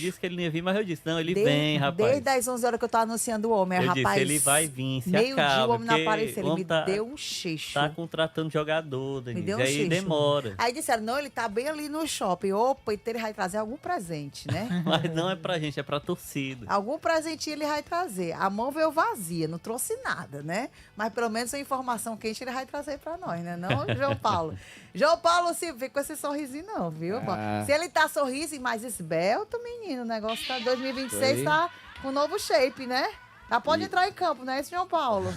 disse que ele não ia vir, mas eu disse, não, ele vem, rapaz. Desde as 11 horas que eu tô anunciando o homem, Eu rapaz. disse, ele vai vir, se meio-dia acalma, o homem não porque apareceu, ele me tá, deu um xixo. tá contratando jogador, Me Denise, deu um aí xixo. demora. Aí disseram, não, ele tá bem ali no shopping. Opa, então ele vai trazer algum presente, né? Mas não é pra gente, é pra torcida. Algum presentinho ele vai trazer. A mão veio vazia, não trouxe nada, né? Mas pelo menos uma informação quente ele vai trazer pra nós, né? Não, João Paulo? João Paulo, se vê com esse sorrisinho não, viu? Se ele tá sorriso mais esbelto, menino, o negócio tá 2026 tá com novo shape, né? Já pode entrar em campo, né, esse João Paulo?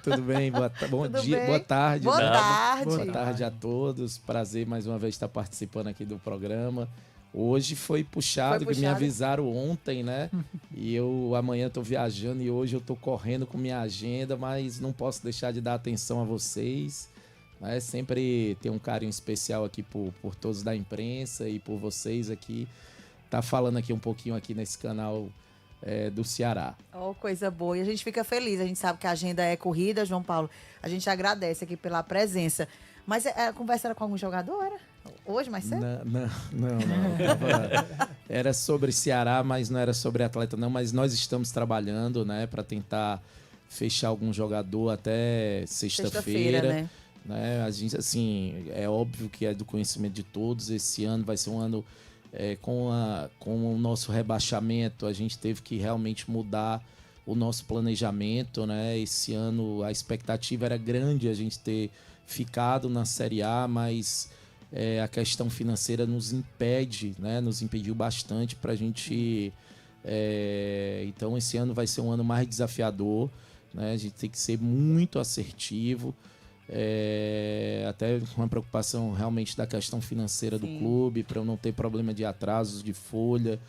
Tudo bem? Bom Tudo dia, bem? boa tarde. Boa tarde. Boa tarde a todos. Prazer mais uma vez estar participando aqui do programa. Hoje foi puxado, que me avisaram ontem, né? E eu amanhã estou viajando e hoje eu estou correndo com minha agenda, mas não posso deixar de dar atenção a vocês. Né? Sempre tem um carinho especial aqui por todos da imprensa e por vocês aqui. Tá falando aqui um pouquinho aqui nesse canal do Ceará. Oh, coisa boa. E a gente fica feliz. A gente sabe que a agenda é corrida, João Paulo. A gente agradece aqui pela presença. Mas a conversa era com algum jogador, era? Hoje, mais cedo? Não. Era sobre Ceará, mas não era sobre atleta, não. Mas nós estamos trabalhando, né, para tentar fechar algum jogador até sexta-feira. Né? A gente, assim, é óbvio que é do conhecimento de todos. Esse ano vai ser um ano com o nosso rebaixamento. A gente teve que realmente mudar o nosso planejamento, né? Esse ano a expectativa era grande a gente ter ficado na Série A, mas a questão financeira nos impede, né? Nos impediu bastante para a gente. Então esse ano vai ser um ano mais desafiador, né? A gente tem que ser muito assertivo, até com uma preocupação realmente da questão financeira do clube, para eu não ter problema de atrasos de folha,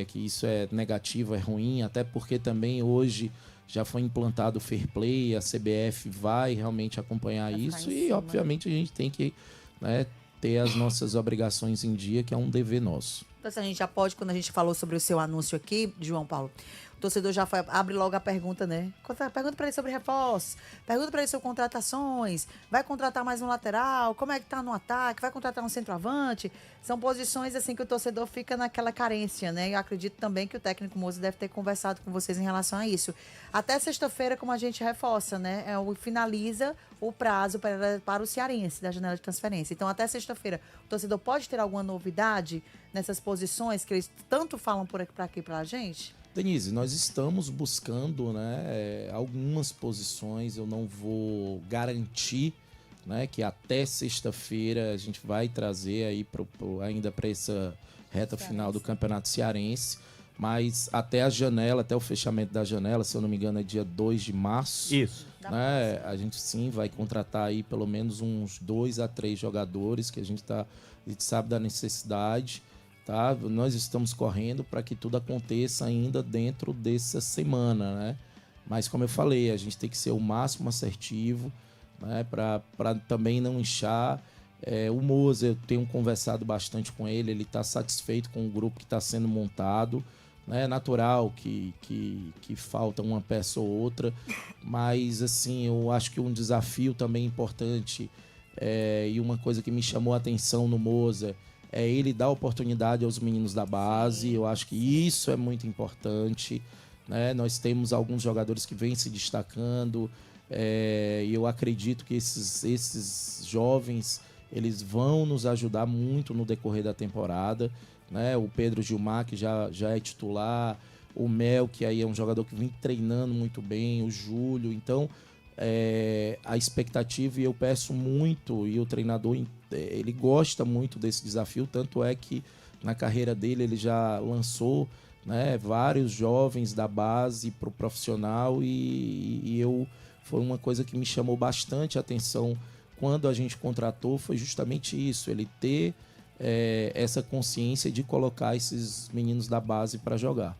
que isso é negativo, é ruim, até porque também hoje já foi implantado o Fair Play, a CBF vai realmente acompanhar isso e, obviamente, a gente tem que, né, ter as nossas obrigações em dia, que é um dever nosso. Então, a gente já pode, quando a gente falou sobre o seu anúncio aqui, João Paulo, o torcedor já abre logo a pergunta, né? Pergunta para ele sobre reforços, pergunta para ele sobre contratações, vai contratar mais um lateral, como é que tá no ataque, vai contratar um centroavante. São posições assim que o torcedor fica naquela carência, né? E eu acredito também que o técnico Moza deve ter conversado com vocês em relação a isso. Até sexta-feira, como a gente reforça, né? Finaliza o prazo para o cearense da janela de transferência. Então, até sexta-feira, o torcedor pode ter alguma novidade nessas posições que eles tanto falam por aqui pra gente? Denise, nós estamos buscando, né, algumas posições. Eu não vou garantir, né, que até sexta-feira a gente vai trazer aí ainda para essa reta final do Campeonato Cearense, mas até a janela, até o fechamento da janela, se eu não me engano, é dia 2 de março. Isso. Né, a gente sim vai contratar aí pelo menos uns 2 a 3 jogadores que a gente sabe da necessidade. Tá? Nós estamos correndo para que tudo aconteça ainda dentro dessa semana, né? Mas como eu falei, a gente tem que ser o máximo assertivo, né? Para também não inchar. O Moza, eu tenho conversado bastante com ele, ele está satisfeito com o grupo que está sendo montado. É natural que falta uma peça ou outra, mas assim, eu acho que um desafio também importante e uma coisa que me chamou a atenção no Moza é ele dar oportunidade aos meninos da base. Eu acho que isso é muito importante, né? Nós temos alguns jogadores que vêm se destacando, e eu acredito que esses jovens eles vão nos ajudar muito no decorrer da temporada, né? O Pedro Gilmar, que já é titular, o Mel, que aí é um jogador que vem treinando muito bem, o Júlio. Então, a expectativa, e eu peço muito, e o treinador ele gosta muito desse desafio, tanto é que na carreira dele ele já lançou, né, vários jovens da base para o profissional, e foi uma coisa que me chamou bastante a atenção quando a gente contratou, foi justamente isso, ele ter essa consciência de colocar esses meninos da base para jogar.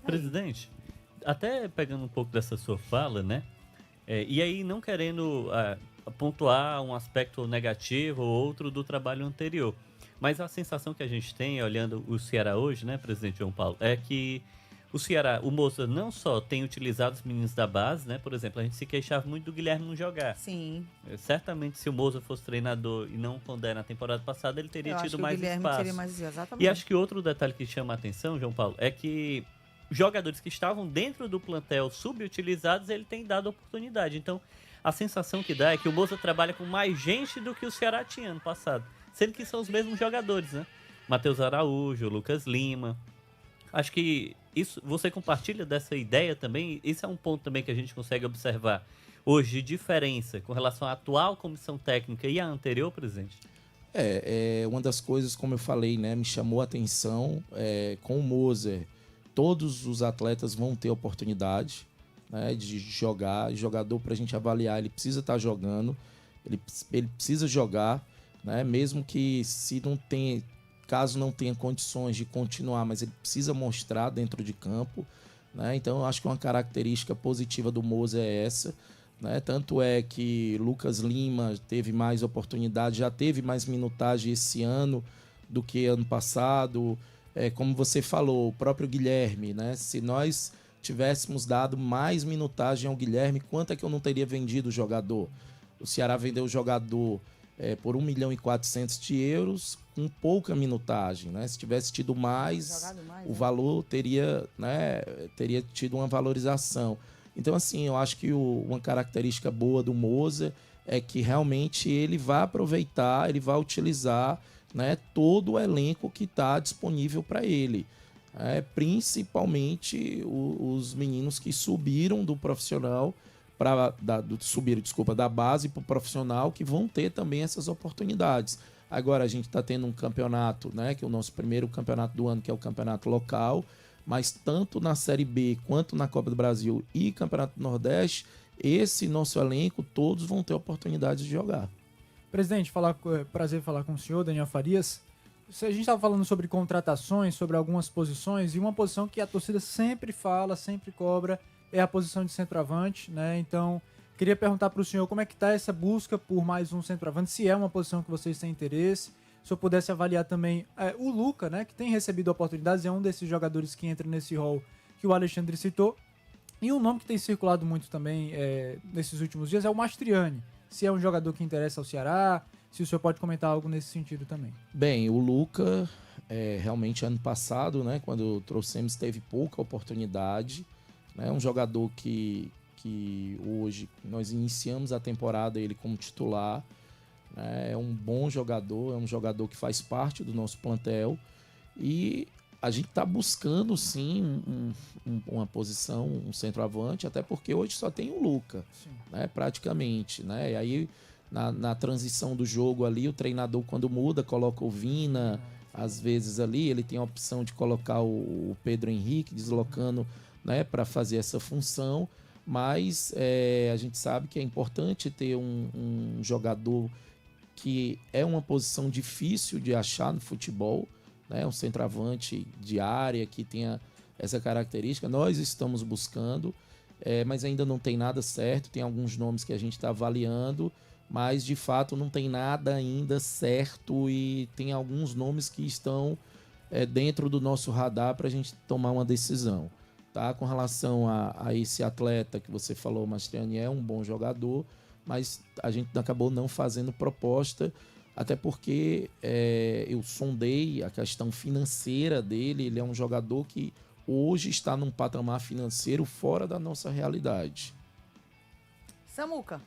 Presidente, até pegando um pouco dessa sua fala, né? E aí não querendo pontuar um aspecto negativo ou outro do trabalho anterior, mas a sensação que a gente tem olhando o Ceará hoje, né, presidente João Paulo, é que o Ceará, o Moça não só tem utilizado os meninos da base, né? Por exemplo, a gente se queixava muito do Guilherme não jogar. Sim. Certamente, se o Moza fosse treinador e não o Condé na temporada passada, ele teria Eu acho tido que mais o Guilherme espaço. teria mais, exatamente. E acho que outro detalhe que chama a atenção, João Paulo, é que jogadores que estavam dentro do plantel subutilizados, ele tem dado oportunidade. Então, a sensação que dá é que o Moza trabalha com mais gente do que o Ceará tinha ano passado. Sendo que são os mesmos jogadores, né? Matheus Araújo, Lucas Lima. Acho que isso, você compartilha dessa ideia também? Isso é um ponto também que a gente consegue observar hoje de diferença com relação à atual comissão técnica e à anterior, presidente? Uma das coisas, como eu falei, né, me chamou a atenção, com o Moser, todos os atletas vão ter oportunidade, né, de jogar. Jogador, para a gente avaliar, ele precisa estar jogando, ele precisa jogar, né, mesmo que se não tem, caso não tenha condições de continuar, mas ele precisa mostrar dentro de campo, né? Então eu acho que uma característica positiva do Moser é essa, né? Tanto é que Lucas Lima teve mais oportunidade, já teve mais minutagem esse ano do que ano passado. Como você falou, o próprio Guilherme, né? Se nós tivéssemos dado mais minutagem ao Guilherme, quanto é que eu não teria vendido o jogador? O Ceará vendeu o jogador por 1.400.000 de euros, com pouca minutagem, né? Se tivesse tido mais, o valor teria tido uma valorização. Então, assim, eu acho que uma característica boa do Moser é que realmente ele vai aproveitar, ele vai utilizar, né, todo o elenco que está disponível para ele. Principalmente os meninos que subiram do profissional da base para o profissional, que vão ter também essas oportunidades. Agora a gente está tendo um campeonato, né, que é o nosso primeiro campeonato do ano, que é o campeonato local, mas tanto na Série B quanto na Copa do Brasil e Campeonato do Nordeste, esse nosso elenco, todos vão ter oportunidade de jogar. Presidente, prazer falar com o senhor, Daniel Farias. A gente estava falando sobre contratações, sobre algumas posições, e uma posição que a torcida sempre fala, sempre cobra, é a posição de centroavante, né? Então, queria perguntar para o senhor como é que está essa busca por mais um centroavante, se é uma posição que vocês têm interesse. Se eu pudesse avaliar também o Luca, né, que tem recebido oportunidades, é um desses jogadores que entra nesse rol que o Alexandre citou. E um nome que tem circulado muito também nesses últimos dias é o Mastriani. Se é um jogador que interessa ao Ceará, se o senhor pode comentar algo nesse sentido também. Bem, o Luca, realmente ano passado, né, quando trouxemos, teve pouca oportunidade. É um jogador que hoje nós iniciamos a temporada ele como titular. É um bom jogador, é um jogador que faz parte do nosso plantel. E a gente está buscando, sim, uma posição, um centroavante, até porque hoje só tem o Luca, né, praticamente. Né? E aí, na transição do jogo ali, o treinador, quando muda, coloca o Vina. Às vezes ali, ele tem a opção de colocar o Pedro Henrique, deslocando, né, para fazer essa função. Mas a gente sabe que é importante ter um jogador que é uma posição difícil de achar no futebol, né? Um centroavante de área que tenha essa característica. Nós estamos buscando, mas ainda não tem nada certo. Tem alguns nomes que a gente está avaliando, mas de fato não tem nada ainda certo, e tem alguns nomes que estão dentro do nosso radar para a gente tomar uma decisão. Tá? Com relação a esse atleta que você falou, o Mastriani é um bom jogador, mas a gente acabou não fazendo proposta, até porque eu sondei a questão financeira dele. Ele é um jogador que hoje está num patamar financeiro fora da nossa realidade. Samuca.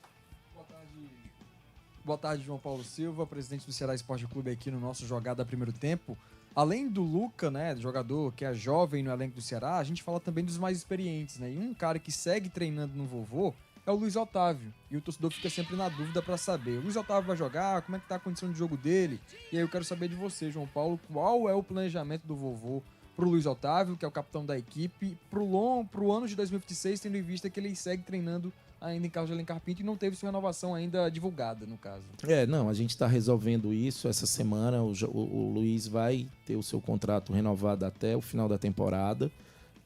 Boa tarde, João Paulo Silva, presidente do Ceará Esporte Clube, aqui no nosso Jogada Primeiro Tempo. Além do Luca, né, jogador que é jovem no elenco do Ceará, a gente fala também dos mais experientes, né? E um cara que segue treinando no Vovô é o Luiz Otávio. E o torcedor fica sempre na dúvida para saber: o Luiz Otávio vai jogar? Como é que tá a condição de jogo dele? E aí eu quero saber de você, João Paulo, qual é o planejamento do Vovô pro Luiz Otávio, que é o capitão da equipe, pro ano de 2026, tendo em vista que ele segue treinando ainda em Carlos de Alencar Pinto e não teve sua renovação ainda divulgada, no caso. Não, a gente está resolvendo isso essa semana. O Luiz vai ter o seu contrato renovado até o final da temporada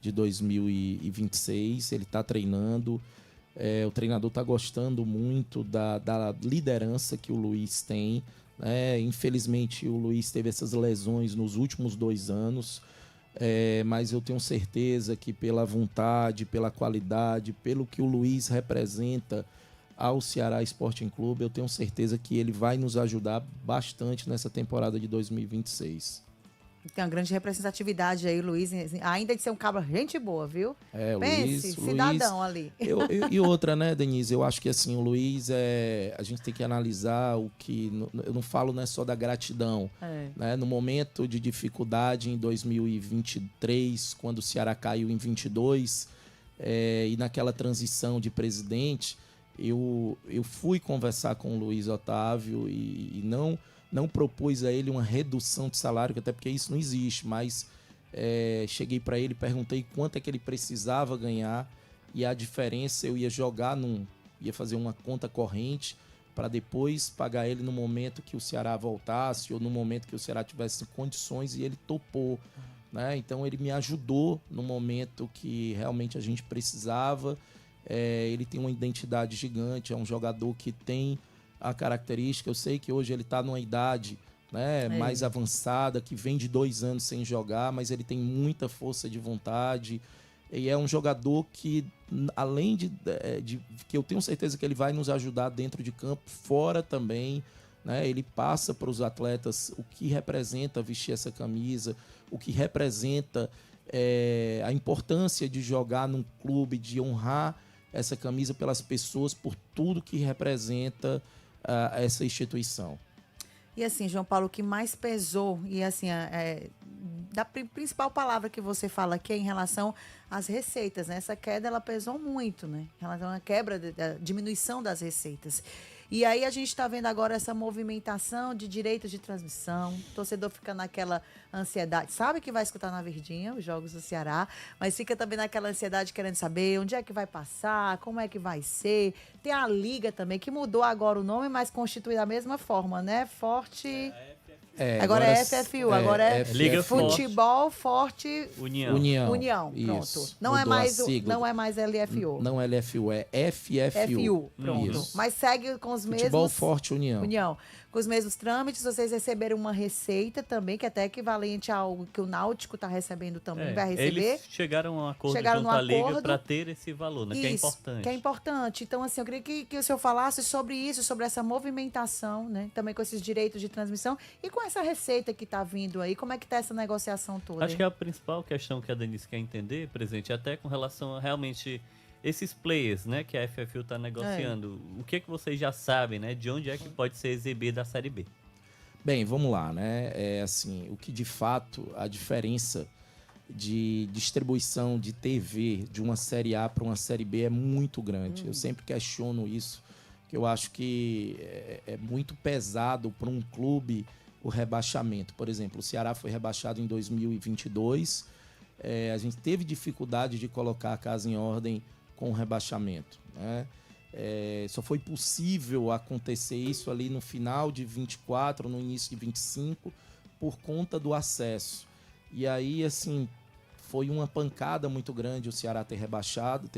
de 2026. Ele está treinando. O treinador está gostando muito da liderança que o Luiz tem. Infelizmente, o Luiz teve essas lesões nos últimos 2 anos. mas eu tenho certeza que pela vontade, pela qualidade, pelo que o Luiz representa ao Ceará Sporting Clube, eu tenho certeza que ele vai nos ajudar bastante nessa temporada de 2026. Tem uma grande representatividade aí, Luiz, ainda de ser um cabra gente boa, viu? O Pense, cidadão ali. E outra, né, Denise? Eu acho que assim, o Luiz, a gente tem que analisar o que... Eu não falo, né, só da gratidão. Né? No momento de dificuldade em 2023, quando o Ceará caiu em 22, e naquela transição de presidente, eu fui conversar com o Luiz Otávio e não propus a ele uma redução de salário, até porque isso não existe, mas cheguei para ele, perguntei quanto é que ele precisava ganhar e a diferença eu ia ia fazer uma conta corrente para depois pagar ele no momento que o Ceará voltasse ou no momento que o Ceará tivesse condições, e ele topou, né? Então ele me ajudou no momento que realmente a gente precisava. Ele tem uma identidade gigante, é um jogador que tem a característica, eu sei que hoje ele está numa idade, né, mais avançada, que vem de 2 anos sem jogar, mas ele tem muita força de vontade e é um jogador que, além de que eu tenho certeza que ele vai nos ajudar dentro de campo, fora também, né, ele passa para os atletas o que representa vestir essa camisa, o que representa a importância de jogar num clube, de honrar essa camisa pelas pessoas, por tudo que representa essa instituição. E assim, João Paulo, o que mais pesou, e assim, da principal palavra que você fala aqui é em relação às receitas, né? Essa queda, ela pesou muito, né? Em relação à quebra, da diminuição das receitas. E aí a gente está vendo agora essa movimentação de direitos de transmissão, o torcedor fica naquela ansiedade, sabe que vai escutar na Verdinha os jogos do Ceará, mas fica também naquela ansiedade querendo saber onde é que vai passar, como é que vai ser. Tem a Liga também, que mudou agora o nome, mas constitui da mesma forma, né? Forte... agora é FFU, agora é Liga Futebol Forte União. Pronto. Isso. Não é mais LFU. Não é LFU, é FFU. Pronto. Isso. Mas segue com os mesmos... Futebol Forte União. Com os mesmos trâmites, vocês receberam uma receita também, que é até equivalente ao que o Náutico está recebendo também, vai receber. Eles chegaram a um acordo junto à Liga para ter esse valor, né? Isso, que é importante. Que é importante. Então, assim, eu queria que o senhor falasse sobre isso, sobre essa movimentação, né? Também com esses direitos de transmissão e com essa receita que está vindo aí. Como é que está essa negociação toda? Acho que a principal questão que a Denise quer entender, presidente, até com relação a realmente esses players, né, que a FFU está negociando. O que vocês já sabem, né? De onde é que pode ser exibida a Série B? Bem, vamos lá, né? Assim, o que de fato a diferença de distribuição de TV de uma Série A para uma Série B é muito grande. Eu sempre questiono isso, que eu acho que é muito pesado para um clube o rebaixamento. Por exemplo, o Ceará foi rebaixado em 2022. A gente teve dificuldade de colocar a casa em ordem com o rebaixamento, né? Só foi possível acontecer isso ali no final de 24, no início de 25, por conta do acesso. E aí, assim, foi uma pancada muito grande o Ceará ter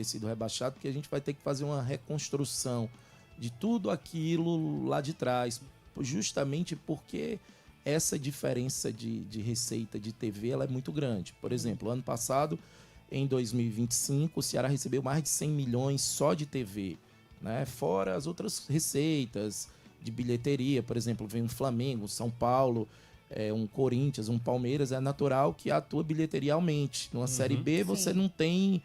sido rebaixado, porque a gente vai ter que fazer uma reconstrução de tudo aquilo lá de trás, justamente porque essa diferença de receita de TV ela é muito grande. Por exemplo, ano passado, em 2025, o Ceará recebeu mais de 100 milhões só de TV, né? Fora as outras receitas de bilheteria. Por exemplo, vem um Flamengo, um São Paulo, um Corinthians, um Palmeiras. É natural que a tua bilheteria aumente. Numa Série B, você não tem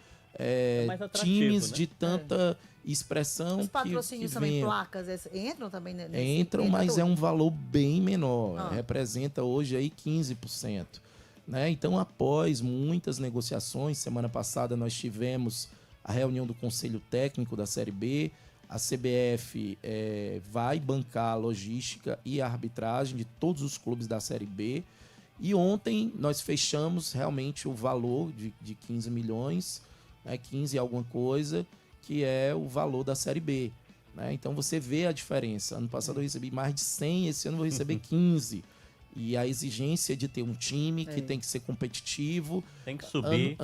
times, né, de tanta expressão. Os patrocínios também, placas, entram também nesse... Entram, mas é um valor bem menor. Representa hoje aí 15%. Né? Então, após muitas negociações, semana passada nós tivemos a reunião do Conselho Técnico da Série B. A CBF vai bancar a logística e a arbitragem de todos os clubes da Série B. E ontem nós fechamos realmente o valor de 15 milhões, né? 15 alguma coisa, que é o valor da Série B. Né? Então você vê a diferença. Ano passado eu recebi mais de 100, esse ano eu vou receber 15. E a exigência de ter um time que tem que ser competitivo. Tem que subir.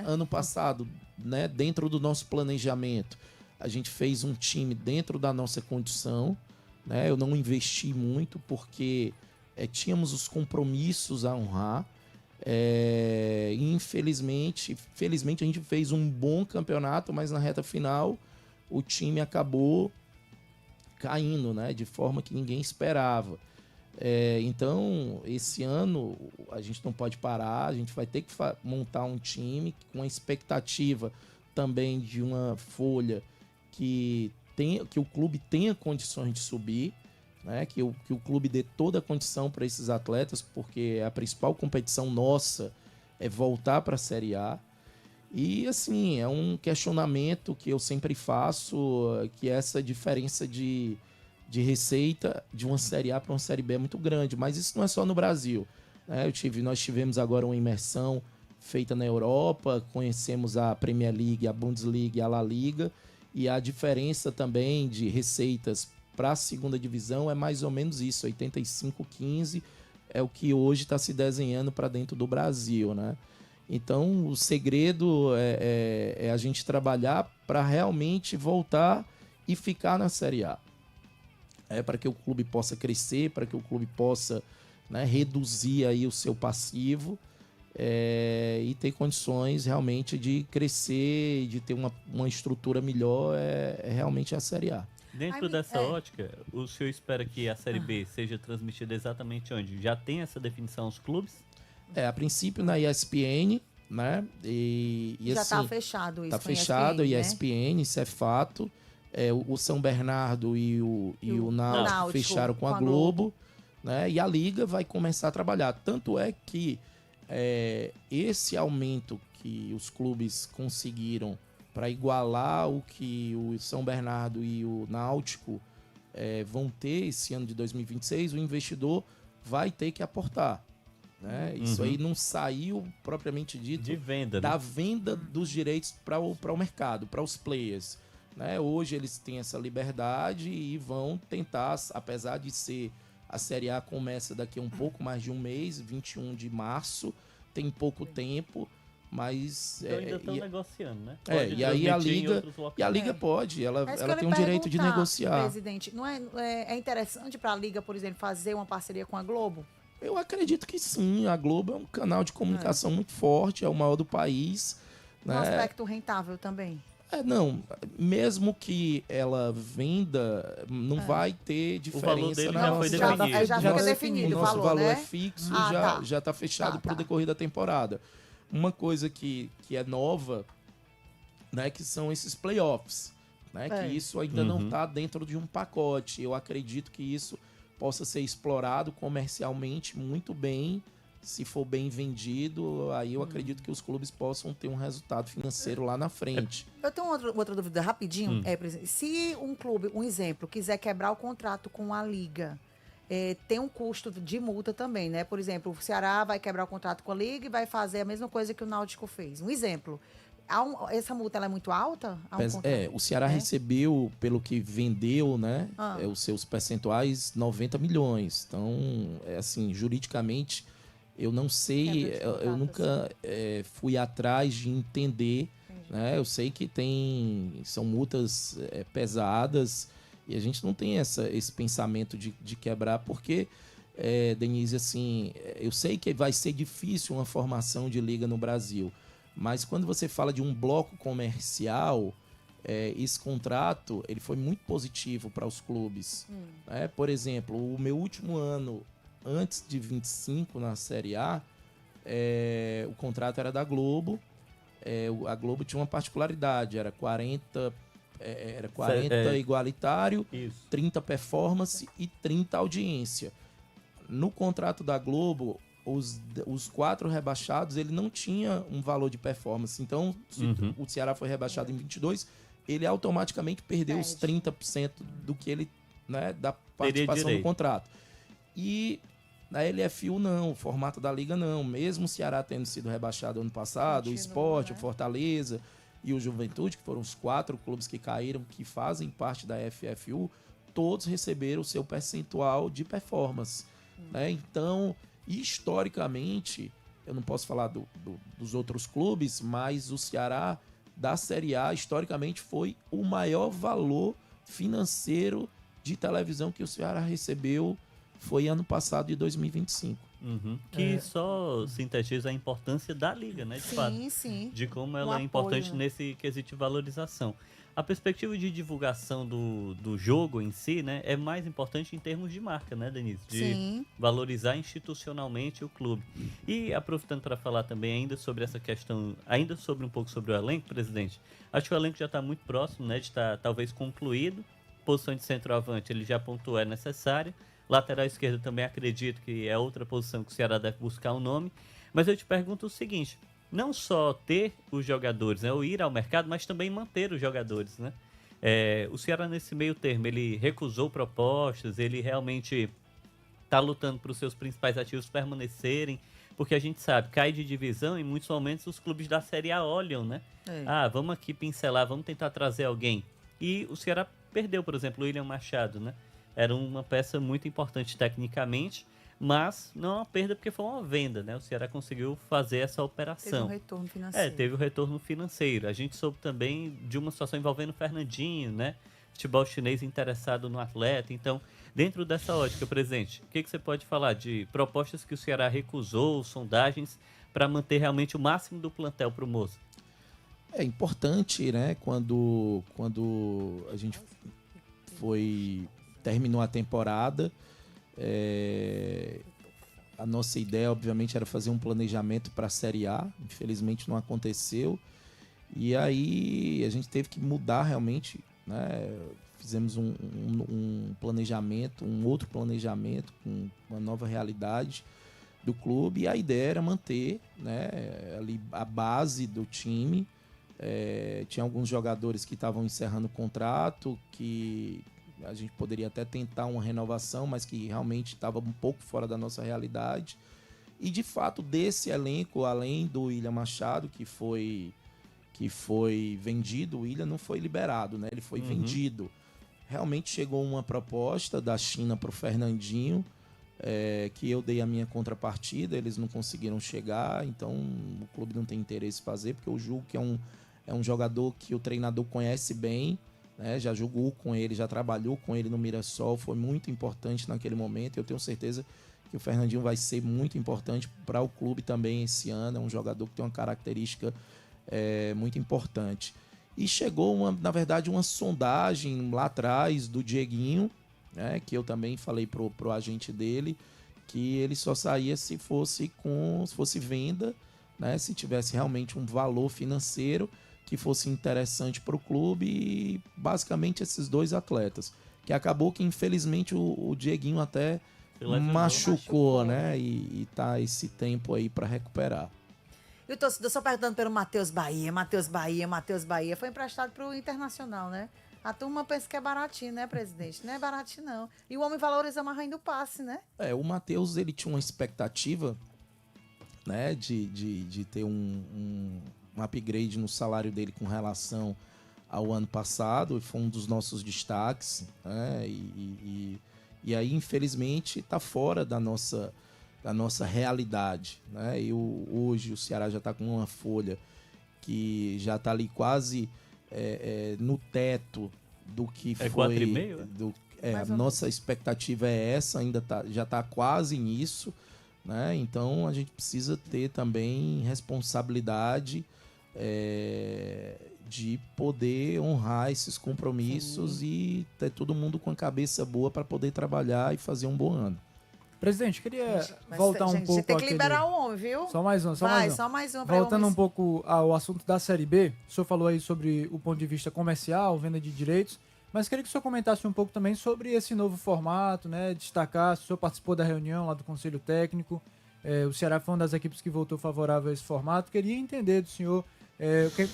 Ano passado, né, dentro do nosso planejamento, a gente fez um time dentro da nossa condição. Né? Eu não investi muito porque tínhamos os compromissos a honrar. Felizmente a gente fez um bom campeonato, mas na reta final o time acabou caindo, né? De forma que ninguém esperava. Então, esse ano a gente não pode parar, a gente vai ter que montar um time com a expectativa também de uma folha que o clube tenha condições de subir, né? Que o clube dê toda a condição para esses atletas, porque a principal competição nossa é voltar para a Série A. E, assim, é um questionamento que eu sempre faço, que essa diferença de receita de uma Série A para uma Série B é muito grande. Mas isso não é só no Brasil, né? Nós tivemos agora uma imersão feita na Europa, conhecemos a Premier League, a Bundesliga e a La Liga, e a diferença também de receitas para a segunda divisão é mais ou menos isso, 85-15 é o que hoje está se desenhando para dentro do Brasil, né? Então, o segredo é a gente trabalhar para realmente voltar e ficar na Série A. Para que o clube possa crescer, para que o clube possa, né, reduzir aí o seu passivo e ter condições realmente de crescer, de ter uma estrutura melhor, realmente a Série A. Dentro dessa ótica, o senhor espera que a Série B seja transmitida exatamente onde? Já tem essa definição aos clubes? A princípio na ESPN, né? E já assim, tá fechado isso. Tá fechado, ESPN, né? isso é fato. O São Bernardo e o Náutico fecharam com a Globo, né? E a Liga vai começar a trabalhar. Tanto é que esse aumento que os clubes conseguiram para igualar o que o São Bernardo e o Náutico vão ter esse ano de 2026, o investidor vai ter que aportar. Né? Isso aí não saiu, propriamente dito, de venda, da venda dos direitos para o mercado, para os players. Né? Hoje eles têm essa liberdade e vão tentar, apesar de ser a Série A começa daqui a um pouco mais de um mês, 21 de março, tem pouco tempo, mas... Então ainda estão negociando, né? E aí a Liga pode, ela tem o direito de negociar. Presidente, não é interessante para a Liga, por exemplo, fazer uma parceria com a Globo? Eu acredito que sim, a Globo é um canal de comunicação muito forte, é o maior do país. Um aspecto rentável também. Não, mesmo que ela venda, não vai ter diferença. O valor dele já foi definido. Já fica definido o nosso valor né? é fixo, já está fechado para o decorrer da temporada. Uma coisa que é nova, né, que são esses playoffs, né, que isso ainda não está dentro de um pacote. Eu acredito que isso possa ser explorado comercialmente muito bem, se for bem vendido, aí eu acredito que os clubes possam ter um resultado financeiro lá na frente. Eu tenho outra dúvida rapidinho. Se um clube, um exemplo, quiser quebrar o contrato com a Liga, tem um custo de multa também, né? Por exemplo, o Ceará vai quebrar o contrato com a Liga e vai fazer a mesma coisa que o Náutico fez. Um exemplo. Essa multa ela é muito alta? O Ceará recebeu, pelo que vendeu, né, os seus percentuais, 90 milhões. Então, assim, juridicamente, eu não sei, eu nunca fui atrás de entender, né? Eu sei que são multas pesadas e a gente não tem esse pensamento de quebrar, porque, Denise, assim, eu sei que vai ser difícil uma formação de liga no Brasil, mas quando você fala de um bloco comercial, esse contrato ele foi muito positivo para os clubes. Né? Por exemplo, o meu último ano, antes de 25 na Série A, o contrato era da Globo. A Globo tinha uma particularidade, era 40 igualitário, isso. 30 performance e 30 audiência. No contrato da Globo, os 4 rebaixados, ele não tinha um valor de performance. Então, se o Ceará foi rebaixado em 22, ele automaticamente perdeu os 30% do que ele, né, da participação no contrato. E na LFU não, o formato da liga não. Mesmo o Ceará tendo sido rebaixado ano passado, o Sport, o Fortaleza e o Juventude, que foram os 4 clubes que caíram, que fazem parte da FFU, todos receberam o seu percentual de performance. Né? Então, historicamente, eu não posso falar dos outros clubes, mas o Ceará da Série A, historicamente, foi o maior valor financeiro de televisão que o Ceará recebeu, foi ano passado, de 2025. Que só sintetiza a importância da liga, né? De fato. Sim, sim. De como Um ela é apoio, importante né? nesse quesito de valorização. A perspectiva de divulgação do jogo em si, né, é mais importante em termos de marca, né, Denise? De Sim. valorizar institucionalmente o clube. E aproveitando para falar também ainda sobre essa questão, ainda sobre um pouco sobre o elenco, presidente, acho que o elenco já está muito próximo, né, de estar talvez concluído. Posição de centroavante, ele já pontuou, é necessária. Lateral esquerdo também acredito que é outra posição que o Ceará deve buscar um nome. Mas eu te pergunto o seguinte, não só ter os jogadores, né, ou ir ao mercado, mas também manter os jogadores, né? O Ceará nesse meio termo, ele recusou propostas, ele realmente está lutando para os seus principais ativos permanecerem, porque a gente sabe, cai de divisão, em muitos momentos os clubes da Série A olham, né? É. Ah, vamos aqui pincelar, vamos tentar trazer alguém. E o Ceará perdeu, por exemplo, o William Machado, né? Era uma peça muito importante tecnicamente, mas não é uma perda porque foi uma venda, né? O Ceará conseguiu fazer essa Teve um operação. retorno financeiro. Teve o retorno financeiro. A gente soube também de uma situação envolvendo o Fernandinho, né? Futebol chinês interessado no atleta. Então, dentro dessa ótica, presidente, o que você pode falar de propostas que o Ceará recusou, sondagens, para manter realmente o máximo do plantel para o Moça? É importante, né, quando a gente terminou a temporada, a nossa ideia, obviamente, era fazer um planejamento para a Série A. Infelizmente, não aconteceu. E aí, a gente teve que mudar realmente, né? Fizemos um planejamento, um outro planejamento, com uma nova realidade do clube. E a ideia era manter, né, ali a base do time. Tinha alguns jogadores que estavam encerrando o contrato, que a gente poderia até tentar uma renovação, mas que realmente estava um pouco fora da nossa realidade. E, de fato, desse elenco, além do William Machado, que foi vendido, o William não foi liberado, né? Ele foi vendido. Realmente chegou uma proposta da China para o Fernandinho, que eu dei a minha contrapartida, eles não conseguiram chegar, então o clube não tem interesse em fazer, porque eu julgo que é um jogador que o treinador conhece bem, né? Já jogou com ele, já trabalhou com ele no Mirassol, foi muito importante naquele momento. Eu tenho certeza que o Fernandinho vai ser muito importante para o clube também esse ano. É um jogador que tem uma característica muito importante. E chegou, na verdade, uma sondagem lá atrás do Dieguinho, né? Que eu também falei pro agente dele, que ele só saía se fosse venda, né? Se tivesse realmente um valor financeiro que fosse interessante para o clube, e basicamente esses dois atletas. Que acabou que, infelizmente, o Dieguinho até machucou, né? E tá esse tempo aí para recuperar. E o torcedor só perguntando pelo Matheus Bahia. Foi emprestado pro Internacional, né? A turma pensa que é baratinho, né, presidente? Não é baratinho, não. E o homem valoriza mais ainda o passe, né? O Matheus, ele tinha uma expectativa, né, de ter um upgrade no salário dele com relação ao ano passado, e foi um dos nossos destaques, né? E aí, infelizmente, está fora da nossa realidade, né? E hoje o Ceará já está com uma folha que já está ali quase no teto do que foi. 4,5? A nossa expectativa é essa, já está quase nisso, né? Então a gente precisa ter também responsabilidade de poder honrar esses compromissos. Sim. E ter todo mundo com a cabeça boa para poder trabalhar e fazer um bom ano. Presidente, queria voltar um pouco... Você tem que liberar o homem, viu? Só mais um. Só mais um. Voltando um pouco ao assunto da Série B, o senhor falou aí sobre o ponto de vista comercial, venda de direitos, mas queria que o senhor comentasse um pouco também sobre esse novo formato, né? Destacar, se o senhor participou da reunião lá do Conselho Técnico, o Ceará foi uma das equipes que votou favorável a esse formato. Queria entender do senhor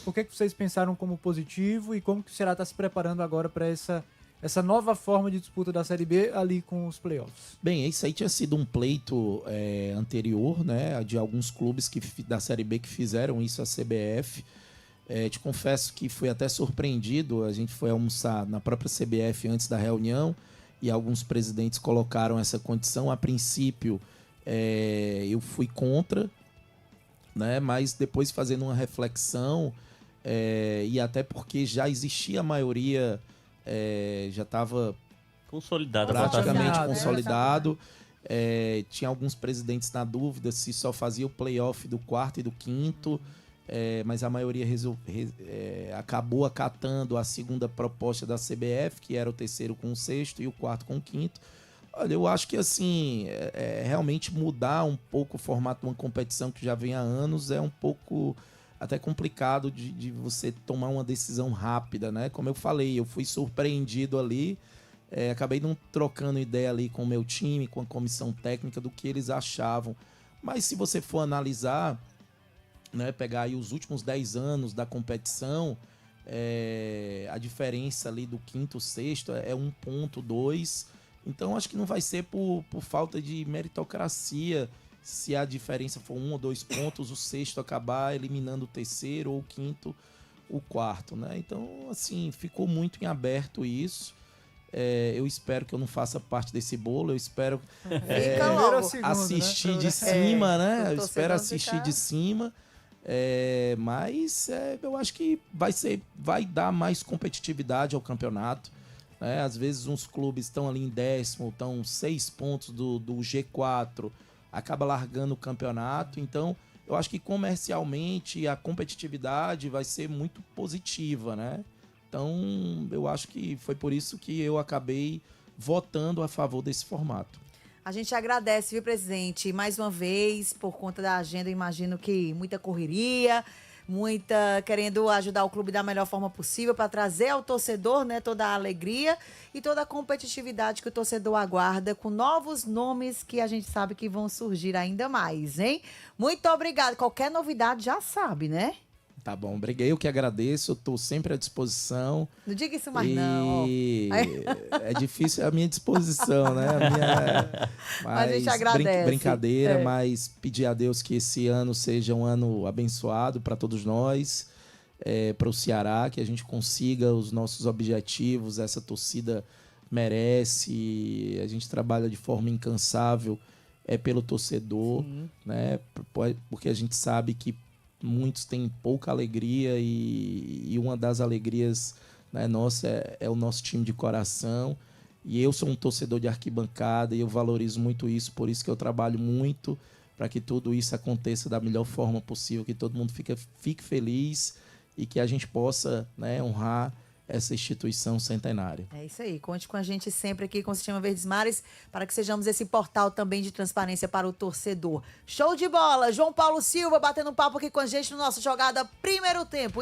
por que vocês pensaram como positivo e como que o Ceará está se preparando agora para essa nova forma de disputa da Série B ali com os playoffs. Bem, isso aí tinha sido um pleito anterior, né, de alguns clubes da Série B que fizeram isso à CBF. Te confesso que fui até surpreendido. A gente foi almoçar na própria CBF antes da reunião e alguns presidentes colocaram essa condição. A princípio, eu fui contra, né, mas depois fazendo uma reflexão, e até porque já existia a maioria... já estava consolidado, praticamente consolidado. Tinha alguns presidentes na dúvida se só fazia o playoff do quarto e do quinto, mas a maioria acabou acatando a segunda proposta da CBF, que era o terceiro com o sexto e o quarto com o quinto. Olha, eu acho que assim, realmente mudar um pouco o formato de uma competição que já vem há anos é um pouco até complicado de você tomar uma decisão rápida, né? Como eu falei, eu fui surpreendido ali, acabei não trocando ideia ali com o meu time, com a comissão técnica do que eles achavam. Mas se você for analisar, né, pegar aí os últimos 10 anos da competição, a diferença ali do quinto, sexto é 1,2. Então acho que não vai ser por falta de meritocracia se a diferença for 1 ou 2 pontos, o sexto acabar eliminando o terceiro ou o quinto, o quarto, né? Então, assim, ficou muito em aberto isso. Eu espero que eu não faça parte desse bolo, eu espero Fica logo. assistir de cima, né? o Eu espero assistir ficar- de cima, mas eu acho que vai dar mais competitividade ao campeonato. Né? Às vezes uns clubes estão ali em 10º, estão 6 pontos do G4, acaba largando o campeonato. Então, eu acho que comercialmente a competitividade vai ser muito positiva, né? Então, eu acho que foi por isso que eu acabei votando a favor desse formato. A gente agradece, viu, presidente? Mais uma vez, por conta da agenda, eu imagino que muita correria, muita querendo ajudar o clube da melhor forma possível para trazer ao torcedor, né, toda a alegria e toda a competitividade que o torcedor aguarda, com novos nomes que a gente sabe que vão surgir ainda mais, hein? Muito obrigada. Qualquer novidade já sabe, né? Tá bom, obrigado. Eu que agradeço, eu tô sempre à disposição. Não diga isso mais não. E Ó. é difícil a minha disposição, né? Mas a gente agradece. Brincadeira, mas pedir a Deus que esse ano seja um ano abençoado para todos nós, para o Ceará, que a gente consiga os nossos objetivos, essa torcida merece, a gente trabalha de forma incansável pelo torcedor, né? Porque a gente sabe que muitos têm pouca alegria e uma das alegrias, né, nossa é o nosso time de coração. E eu sou um torcedor de arquibancada e eu valorizo muito isso, por isso que eu trabalho muito para que tudo isso aconteça da melhor forma possível, que todo mundo fique feliz e que a gente possa, né, honrar essa instituição centenária. É isso aí. Conte com a gente sempre aqui com o Sistema Verdes Mares para que sejamos esse portal também de transparência para o torcedor. Show de bola! João Paulo Silva batendo um papo aqui com a gente no nosso Jogada Primeiro Tempo.